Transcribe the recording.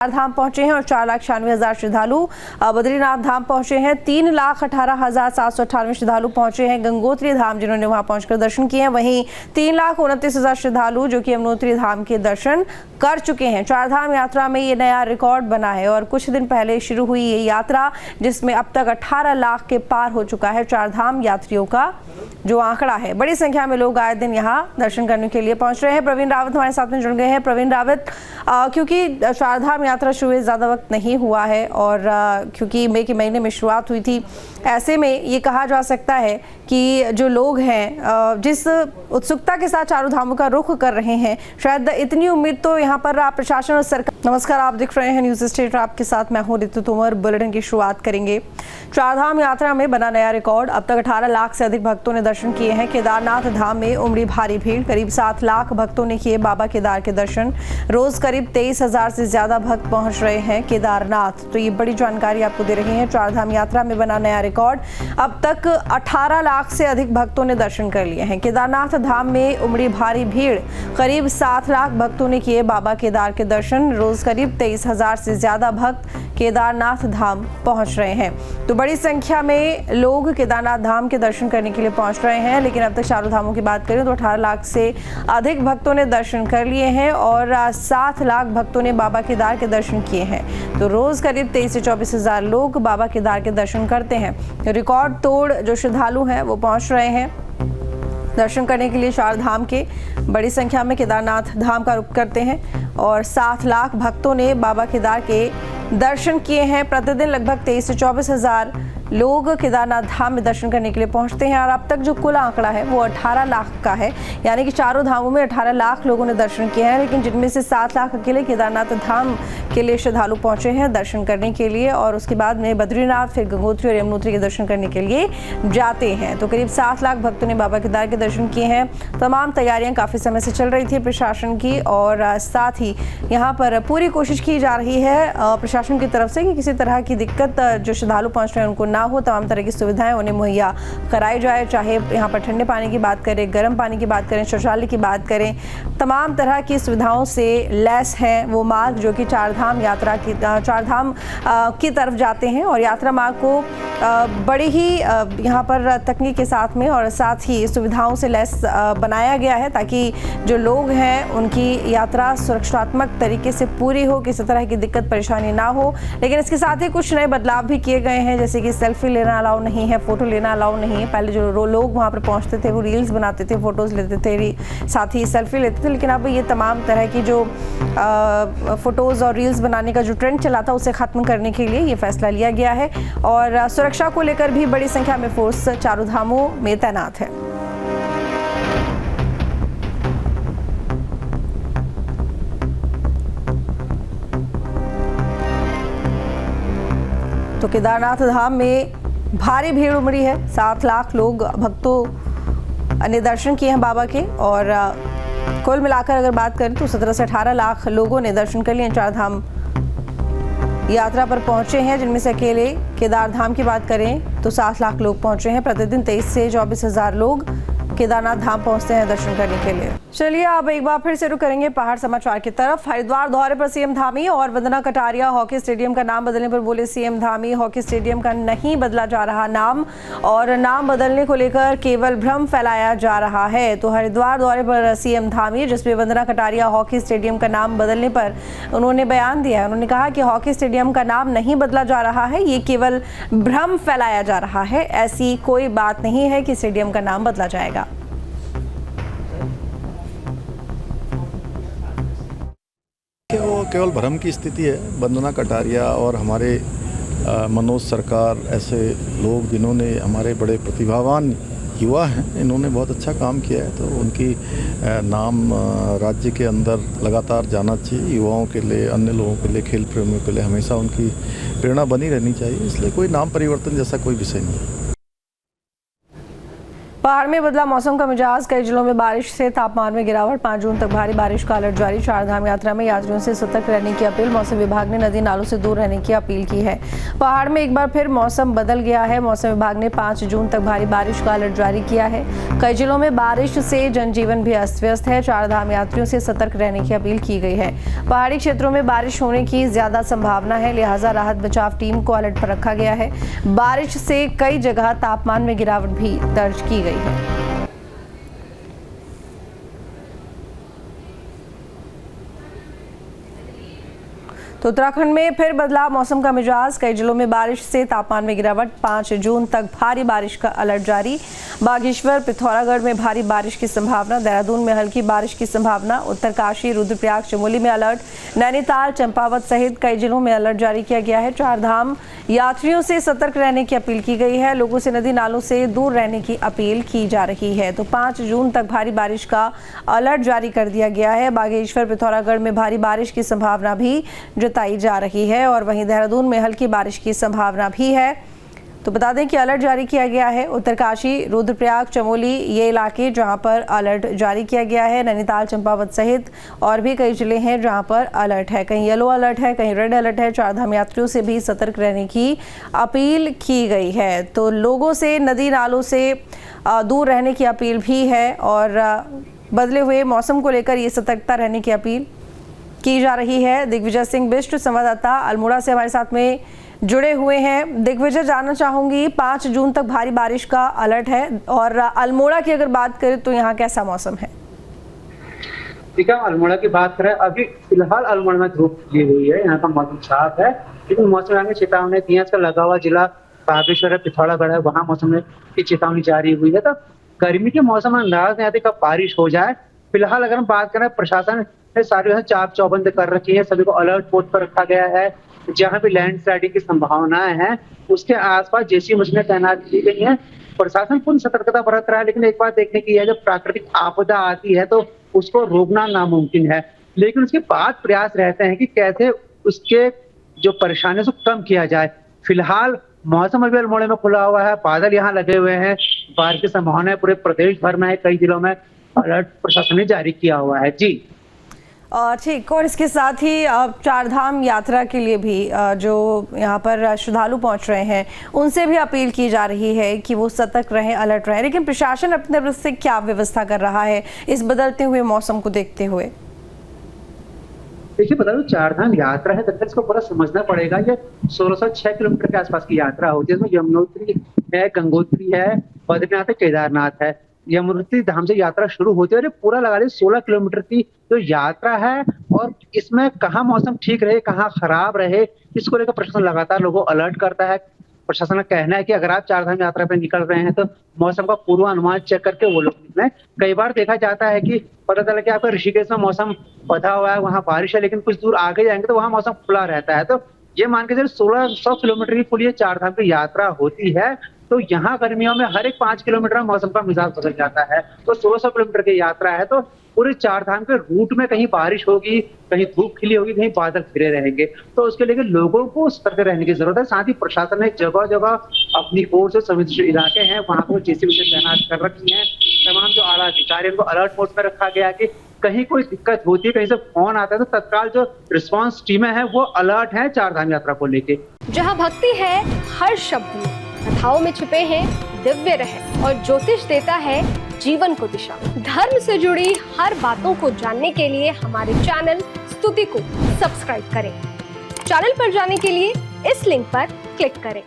धाम पहुंचे हैं और 4,96,000 श्रद्धालु बद्रीनाथ धाम पहुंचे हैं। 3,18,798 श्रद्धालु पहुंचे हैं गंगोत्री धाम, जिन्होंने वहां पहुंचकर दर्शन किए हैं। वहीं 3,29,000 श्रद्धालु जो कि यमुनोत्री धाम के दर्शन कर चुके हैं। चार धाम यात्रा में ये नया रिकॉर्ड बना है और कुछ दिन पहले शुरू हुई ये यात्रा, जिसमें अब तक 18 लाख के पार हो चुका है चार धाम यात्रियों का जो आंकड़ा है। बड़ी संख्या में लोग आए दिन यहाँ दर्शन करने के लिए पहुंच रहे हैं। प्रवीण रावत हमारे साथ में जुड़ गए हैं। प्रवीण रावत, क्योंकि चार धाम यात्रा शुरू हुए ज़्यादा वक्त नहीं हुआ है और क्योंकि मई के महीने में शुरुआत हुई थी, ऐसे में ये कहा जा सकता है कि जो लोग हैं जिस उत्सुकता के साथ चारों धामों का रुख कर रहे हैं, शायद इतनी उम्मीद तो यहाँ पर प्रशासन और सरकार। नमस्कार, आप देख रहे हैं न्यूज़ स्टेट, आपके साथ मैं हूँ ऋतु तोमर। बुलेटिन की शुरुआत करेंगे। चार धाम यात्रा में बना नया रिकॉर्ड। अब तक 18 लाख से अधिक भक्तों ने दर्शन किए हैं। केदारनाथ धाम में उमड़ी भारी भीड़। करीब 7 लाख भक्तों ने किए बाबा केदार के दर्शन। रोज करीब 23,000 से ज्यादा भक्त पहुंच रहे हैं केदारनाथ। तो ये बड़ी जानकारी आपको दे रही है। चार धाम यात्रा में बना नया रिकॉर्ड। अब तक 18 लाख से अधिक भक्तों ने दर्शन कर लिए हैं। केदारनाथ धाम में उमड़ी भारी भीड़। करीब 7 लाख भक्तों ने किए बाबा केदार के दर्शन। रोज करीब 23,000 से ज्यादा भक्त केदारनाथ धाम पहुंच रहे हैं। तो बड़ी संख्या में लोग केदारनाथ धाम के दर्शन करने के लिए पहुंच रहे हैं। लेकिन अब तक चारों धामों की बात करें तो 18 लाख से अधिक भक्तों ने दर्शन कर लिए हैं और 7 लाख भक्तों ने बाबा केदार के दर्शन किए हैं। तो रोज करीब 23 से 24,000 लोग बाबा केदार के दर्शन करते हैं। रिकॉर्ड तोड़ जो श्रद्धालु हैं वो पहुंच रहे हैं दर्शन करने के लिए चार धाम के। बड़ी संख्या में केदारनाथ धाम का रुख करते हैं और 7 लाख भक्तों ने बाबा केदार के दर्शन किए हैं। प्रतिदिन लगभग 23 से 24,000 लोग केदारनाथ धाम में दर्शन करने के लिए पहुंचते हैं और अब तक जो कुल आंकड़ा है वो 18 लाख का है। यानी कि चारों धामों में 18 लाख लोगों ने दर्शन किए हैं, लेकिन जिनमें से 7 लाख अकेले केदारनाथ धाम के लिए श्रद्धालु पहुंचे हैं दर्शन करने के लिए और उसके बाद में बद्रीनाथ, फिर गंगोत्री और यमुनोत्री के दर्शन करने के लिए जाते हैं। तो करीब 7 लाख भक्तों ने बाबा केदार के दर्शन किए हैं। तमाम तैयारियां काफ़ी समय से चल रही थी प्रशासन की और साथ ही यहाँ पर पूरी कोशिश की जा रही है प्रशासन की तरफ से कि किसी तरह की दिक्कत जो श्रद्धालु पहुँच रहे हैं उनको ना हो। तमाम तरह की सुविधाएं उन्हें मुहैया कराई जाए, चाहे यहाँ पर ठंडे पानी की बात करें, गर्म पानी की बात करें, शौचालय की बात करें, तमाम तरह की सुविधाओं से लैस है वो मार्ग जो कि चार धाम यात्रा की तरफ जाते हैं। और यात्रा मार्ग को बड़ी ही यहाँ पर तकनीक के साथ में और साथ ही सुविधाओं से लैस बनाया गया है ताकि जो लोग हैं उनकी यात्रा सुरक्षात्मक तरीके से पूरी हो, किसी तरह की दिक्कत परेशानी ना हो। लेकिन इसके साथ ही कुछ नए बदलाव भी किए गए हैं, जैसे कि सेल्फी लेना अलाउ नहीं है, फोटो लेना अलाउ नहीं है। पहले जो लोग वहाँ पर पहुँचते थे वो रील्स बनाते थे, फोटोज़ लेते थे, साथ ही सेल्फी लेते थे, लेकिन अब ये तमाम तरह की जो फोटोज़ और रील्स बनाने का जो ट्रेंड चला था उसे ख़त्म करने के लिए ये फैसला लिया गया है। और सुरक्षा को लेकर भी बड़ी संख्या में फोर्स चारों धामों में तैनात है। तो केदारनाथ धाम में भारी भीड़ उमड़ी है। 7 लाख लोग भक्तों ने दर्शन किए हैं बाबा के और कुल मिलाकर अगर बात करें तो 17 से 18 लाख लोगों ने दर्शन कर लिए। चार धाम यात्रा पर पहुंचे हैं, जिनमें से अकेले केदार धाम की बात करें तो 7 लाख लोग पहुंचे हैं। प्रतिदिन 23 से 24,000 लोग केदारनाथ धाम पहुंचते हैं दर्शन करने के लिए। चलिए अब एक बार फिर से रुक करेंगे पहाड़ समाचार की तरफ। हरिद्वार दौरे पर सीएम धामी और वंदना कटारिया। हॉकी स्टेडियम का नाम बदलने पर बोले सीएम धामी, हॉकी स्टेडियम का नहीं बदला जा रहा नाम और नाम बदलने को लेकर केवल भ्रम फैलाया जा रहा है। तो हरिद्वार दौरे पर सीएम धामी, जिसमें वंदना कटारिया हॉकी स्टेडियम का नाम बदलने पर उन्होंने बयान दिया है। उन्होंने कहा कि हॉकी स्टेडियम का नाम नहीं बदला जा रहा है, ये केवल भ्रम फैलाया जा रहा है। ऐसी कोई बात नहीं है कि स्टेडियम का नाम बदला जाएगा। वो केवल भ्रम की स्थिति है। वंदना कटारिया और हमारे मनोज सरकार ऐसे लोग जिन्होंने हमारे बड़े प्रतिभावान युवा हैं, इन्होंने बहुत अच्छा काम किया है, तो उनकी नाम राज्य के अंदर लगातार जाना चाहिए। युवाओं के लिए, अन्य लोगों के लिए, खेल प्रेमियों के लिए हमेशा उनकी प्रेरणा बनी रहनी चाहिए। इसलिए कोई नाम परिवर्तन जैसा कोई विषय नहीं है। पहाड़ में बदला मौसम का मिजाज, कई जिलों में बारिश से तापमान में गिरावट, 5 जून तक भारी बारिश का अलर्ट जारी। चारधाम यात्रा में यात्रियों से सतर्क रहने की अपील, मौसम विभाग ने नदी नालों से दूर रहने की अपील की है। पहाड़ में एक बार फिर मौसम बदल गया है, मौसम विभाग ने 5 जून तक भारी बारिश का अलर्ट जारी किया है। कई जिलों में बारिश से जनजीवन भी अस्त व्यस्त है। चारधाम यात्रियों से सतर्क रहने की अपील की गई है। पहाड़ी क्षेत्रों में बारिश होने की ज्यादा संभावना है, लिहाजा राहत बचाव टीम को अलर्ट पर रखा गया है। बारिश से कई जगह तापमान में गिरावट भी दर्ज की गई है। तो उत्तराखंड में फिर बदला मौसम का मिजाज, कई जिलों में बारिश से तापमान में गिरावट, 5 जून तक भारी बारिश का अलर्ट जारी। बागेश्वर, पिथौरागढ़ में भारी बारिश की संभावना, देहरादून में हल्की बारिश की संभावना, उत्तरकाशी, रुद्रप्रयाग, चमोली में अलर्ट, नैनीताल, चंपावत सहित कई जिलों में अलर्ट जारी किया गया है। चारधाम यात्रियों से सतर्क रहने की अपील की गई है, लोगों से नदी नालों से दूर रहने की अपील की जा रही है। तो 5 जून तक भारी बारिश का अलर्ट जारी कर दिया गया है। बागेश्वर, पिथौरागढ़ में भारी बारिश की संभावना भी जताई जा रही है और वहीं देहरादून में हल्की बारिश की संभावना भी है। तो बता दें कि अलर्ट जारी किया गया है। उत्तरकाशी, रुद्रप्रयाग, चमोली ये इलाके जहां पर अलर्ट जारी किया गया है। नैनीताल, चंपावत सहित और भी कई जिले हैं जहां पर अलर्ट है, कहीं येलो अलर्ट है, कहीं रेड अलर्ट है। चारधाम यात्रियों से भी सतर्क रहने की अपील की गई है। तो लोगों से नदी नालों से दूर रहने की अपील भी है और बदले हुए मौसम को लेकर ये सतर्कता रहने की अपील की जा रही है। दिग्विजय सिंह बिष्ट, संवाददाता अल्मोड़ा से हमारे साथ में जुड़े हुए हैं। दिग्विजय, जानना चाहूंगी 5 जून तक भारी बारिश का अलर्ट है और अल्मोड़ा की अगर बात करें तो यहाँ कैसा मौसम है? ठीक है, अल्मोड़ा की बात करें, अभी फिलहाल अल्मोड़ा में धूप खिली हुई है, यहाँ का मौसम साफ है, लेकिन मौसम विभाग ने चेतावनी दी है। इसका लगा हुआ जिला बागेश्वर है, पिथौरागढ़ है, वहाँ मौसम की चेतावनी जारी हुई है। तो गर्मी के मौसम में अंदाज नहीं आती कब बारिश हो जाए। फिलहाल अगर हम बात करें, प्रशासन ने सारी चाक चौबंद कर रखी है, सभी को अलर्ट मोड पर रखा गया है। जहां भी लैंडस्लाइडिंग की संभावनाएं हैं उसके आसपास जेसी मशीनें तैनात की गई हैं। प्रशासन पूर्ण सतर्कता बरत रहा है, लेकिन एक बात देखने की है, जब प्राकृतिक आपदा आती है तो उसको रोकना नामुमकिन है, लेकिन उसके बाद प्रयास रहते हैं कि कैसे उसके जो परेशानी को कम किया जाए। फिलहाल मौसम अभी अल्मोड़ा में खुला हुआ है, बादल यहाँ लगे हुए हैं, बारिश की संभावना है पूरे प्रदेश भर में है, कई जिलों में अलर्ट प्रशासन ने जारी किया हुआ है। जी ठीक, और इसके साथ ही चारधाम यात्रा के लिए भी जो यहाँ पर श्रद्धालु पहुँच रहे हैं उनसे भी अपील की जा रही है कि वो सतर्क रहें, अलर्ट रहें। लेकिन प्रशासन अपने तरफ से क्या व्यवस्था कर रहा है इस बदलते हुए मौसम को देखते हुए? देखिए, बता दो, चारधाम यात्रा है, दरअसल इसको पूरा समझना पड़ेगा। ये 1606 किलोमीटर के आसपास की यात्रा होती है, इसमें यमुनोत्री है, गंगोत्री है, बद्रीनाथ है, केदारनाथ है। यमुनोत्री धाम से यात्रा शुरू होती है और ये पूरा लगा लीजिए 16 किलोमीटर की जो यात्रा है, और इसमें कहाँ मौसम ठीक रहे, कहाँ खराब रहे, इसको लेकर प्रशासन लगातार लोगों को अलर्ट करता है। प्रशासन का कहना है कि अगर आप चारधाम यात्रा पे निकल रहे हैं तो मौसम का पूर्वानुमान चेक करके वो लोग निकलें। कई बार देखा जाता है कि पता चला कि आपका ऋषिकेश में मौसम बधा हुआ है, वहाँ बारिश है, लेकिन कुछ दूर आगे जाएंगे तो वहाँ मौसम खुला रहता है। तो ये मान के चलिए 1600 किलोमीटर की कुल ये चारधाम की यात्रा होती है। तो यहाँ गर्मियों में हर एक 5 किलोमीटर में मौसम का मिजाज बदल जाता है। तो 1600 किलोमीटर की यात्रा है, तो पूरे चारधाम के रूट में कहीं बारिश होगी, कहीं धूप खिली होगी, कहीं बादल घिरे रहेंगे। तो उसके लिए लोगों को सतर्क रहने की जरूरत है। साथ ही प्रशासन ने जगह जगह अपनी ओर से संवेदनशील इलाके हैं वहां पर जेसीबी से तैनात कर रखी है। तमाम जो आला अधिकारी उनको अलर्ट मोड पर रखा गया है कि कहीं कोई दिक्कत होती है, कहीं से फोन आता है तो तत्काल जो रिस्पांस टीमें हैं वो अलर्ट है चारधाम यात्रा को लेके। जहाँ भक्ति है हर शब्द में, कथाओं में छिपे हैं दिव्य रहस्य और ज्योतिष देता है जीवन को दिशा। धर्म से जुड़ी हर बातों को जानने के लिए हमारे चैनल स्तुति को सब्सक्राइब करें। चैनल पर जाने के लिए इस लिंक पर क्लिक करें।